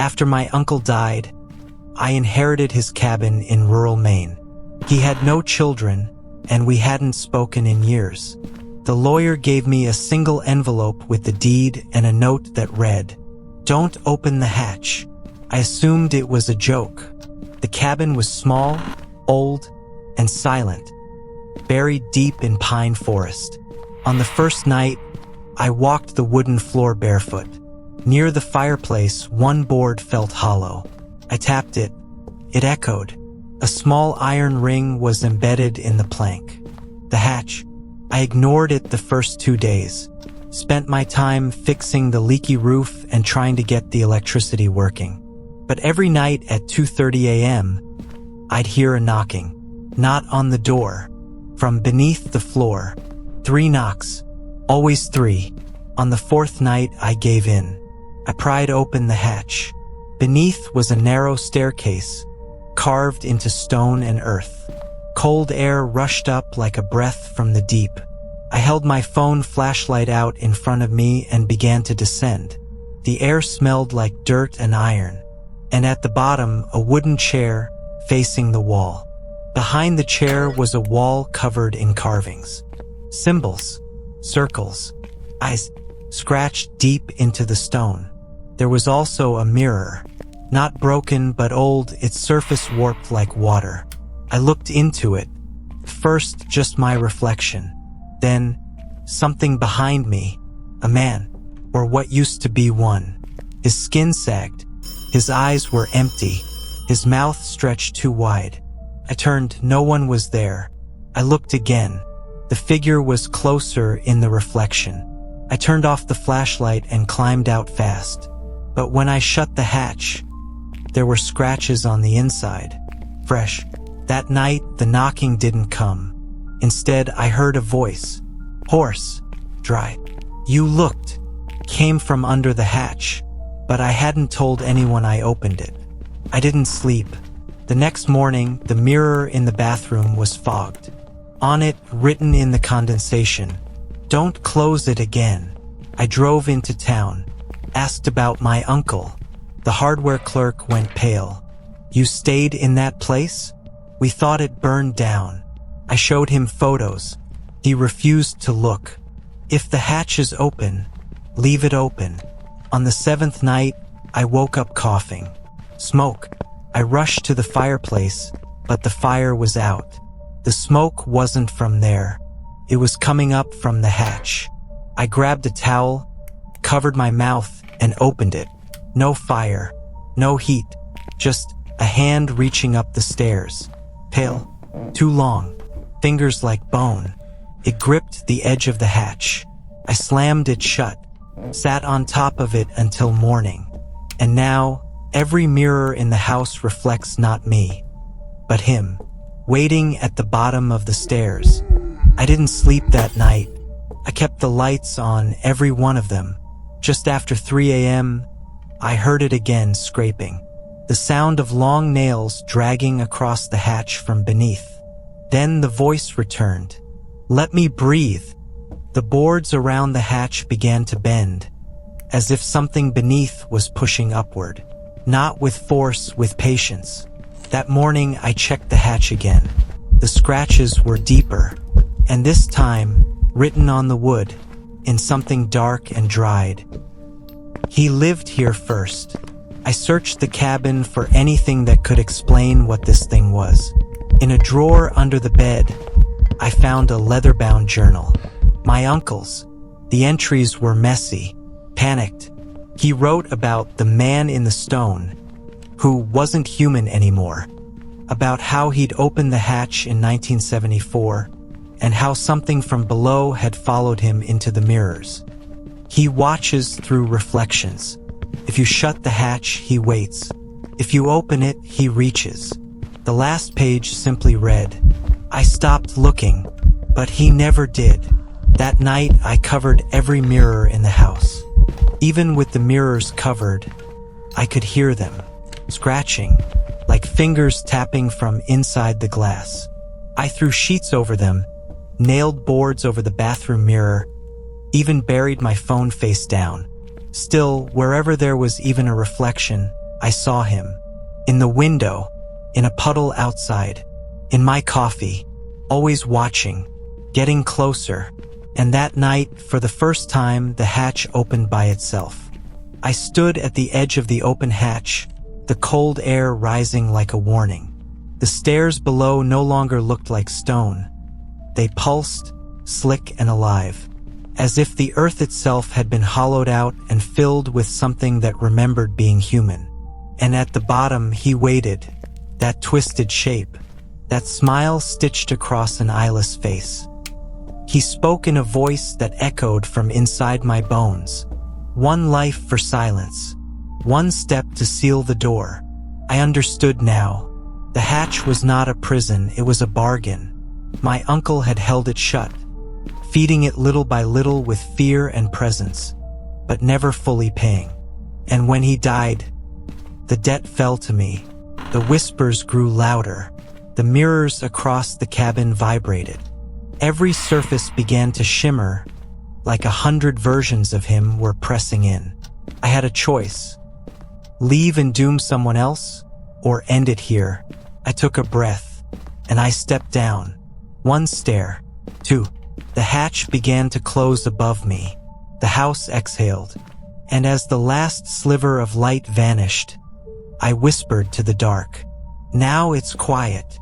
After my uncle died, I inherited his cabin in rural Maine. He had no children, and we hadn't spoken in years. The lawyer gave me a single envelope with the deed and a note that read, "Don't open the hatch." I assumed it was a joke. The cabin was small, old, and silent, buried deep in pine forest. On the first night, I walked the wooden floor barefoot. Near the fireplace, one board felt hollow. I tapped it. It echoed. A small iron ring was embedded in the plank. The hatch. I ignored it the first 2 days. Spent my time fixing the leaky roof and trying to get the electricity working. But every night at 2:30 a.m., I'd hear a knocking. Not on the door. From beneath the floor. 3 knocks. Always 3. On the 4th night, I gave in. I pried open the hatch. Beneath was a narrow staircase, carved into stone and earth. Cold air rushed up like a breath from the deep. I held my phone flashlight out in front of me and began to descend. The air smelled like dirt and iron, and at the bottom, a wooden chair facing the wall. Behind the chair was a wall covered in carvings. Symbols, circles, eyes scratched deep into the stone. There was also a mirror, not broken but old, its surface warped like water. I looked into it. First, just my reflection. Then, something behind me, a man, or what used to be one. His skin sagged. His eyes were empty. His mouth stretched too wide. I turned. No one was there. I looked again. The figure was closer in the reflection. I turned off the flashlight and climbed out fast. But when I shut the hatch, there were scratches on the inside. Fresh. That night, the knocking didn't come. Instead, I heard a voice. Hoarse. Dry. "You looked." Came from under the hatch. But I hadn't told anyone I opened it. I didn't sleep. The next morning, the mirror in the bathroom was fogged. On it, written in the condensation, "Don't close it again." I drove into town. Asked about my uncle. The hardware clerk went pale. "You stayed in that place?" "We thought it burned down." I showed him photos. He refused to look. "If the hatch is open, leave it open." On the 7th night, I woke up coughing. Smoke. I rushed to the fireplace, but the fire was out. The smoke wasn't from there. It was coming up from the hatch. I grabbed a towel, covered my mouth, and opened it. No fire, no heat, just a hand reaching up the stairs. Pale, too long, fingers like bone. It gripped the edge of the hatch. I slammed it shut, sat on top of it until morning. And now, every mirror in the house reflects not me, but him, waiting at the bottom of the stairs. I didn't sleep that night. I kept the lights on, every one of them. Just after 3 a.m., I heard it again scraping. The sound of long nails dragging across the hatch from beneath. Then the voice returned. "Let me breathe." The boards around the hatch began to bend, as if something beneath was pushing upward. Not with force, with patience. That morning, I checked the hatch again. The scratches were deeper, and this time, written on the wood, in something dark and dried. "He lived here first." I searched the cabin for anything that could explain what this thing was. In a drawer under the bed, I found a leather-bound journal. My uncle's. The entries were messy, panicked. He wrote about the man in the stone, who wasn't human anymore, about how he'd opened the hatch in 1974, and how something from below had followed him into the mirrors. He watches through reflections. If you shut the hatch, he waits. If you open it, he reaches. The last page simply read, "I stopped looking, but he never did." That night, I covered every mirror in the house. Even with the mirrors covered, I could hear them, scratching, like fingers tapping from inside the glass. I threw sheets over them, nailed boards over the bathroom mirror, even buried my phone face down. Still, wherever there was even a reflection, I saw him. In the window, in a puddle outside, in my coffee, always watching, getting closer. And that night, for the first time, the hatch opened by itself. I stood at the edge of the open hatch, the cold air rising like a warning. The stairs below no longer looked like stone. They pulsed, slick and alive, as if the earth itself had been hollowed out and filled with something that remembered being human. And at the bottom he waited, that twisted shape, that smile stitched across an eyeless face. He spoke in a voice that echoed from inside my bones. One life for silence, one step to seal the door. I understood now. The hatch was not a prison, it was a bargain. My uncle had held it shut, feeding it little by little with fear and presence, but never fully paying. And when he died, the debt fell to me. The whispers grew louder. The mirrors across the cabin vibrated. Every surface began to shimmer, like 100 versions of him were pressing in. I had a choice. Leave and doom someone else, or end it here. I took a breath, and I stepped down. One stair, two. The hatch began to close above me. The house exhaled, and as the last sliver of light vanished, I whispered to the dark, "Now it's quiet.